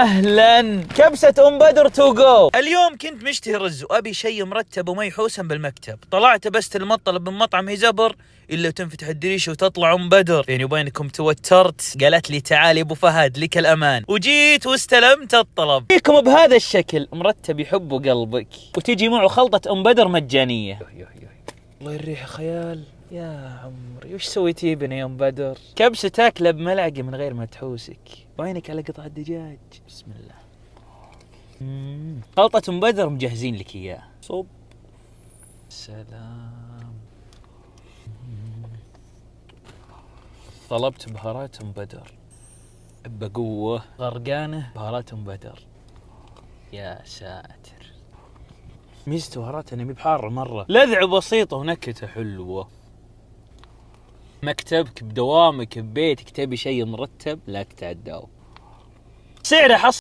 أهلا، كبسة أم بدر تو جو. اليوم كنت مشتهي رز وأبي شيء مرتب ومي حوسا بالمكتب. طلعت بست المطلب من مطعم هيزبر إلا تنفتح الدريشة وتطلع أم بدر. بيني وبينكم توترت، قالت لي تعالي أبو فهد لك الأمان، وجيت واستلمت الطلب. فيكم بهذا الشكل مرتب يحب قلبك، وتجي معه خلطة أم بدر مجانية. الله الريحة خيال. يا عمري وش سويتي بنا يا ام بدر؟ كبسة تاكله بملعقة من غير ما تحوسك. وينك على قطع الدجاج؟ بسم الله. خلطة ام بدر مجهزين لك اياه. صب. سلام. طلبت بهارات ام بدر بقوة، غرقانة بهارات ام بدر. يا ساتر، ميزة بهارات انها مي بحارة مرة، لذعة بسيطة ونكهة حلوة. مكتبك بدوامك ببيتك تبي شيء مرتب لا تتعداو. سعره حصل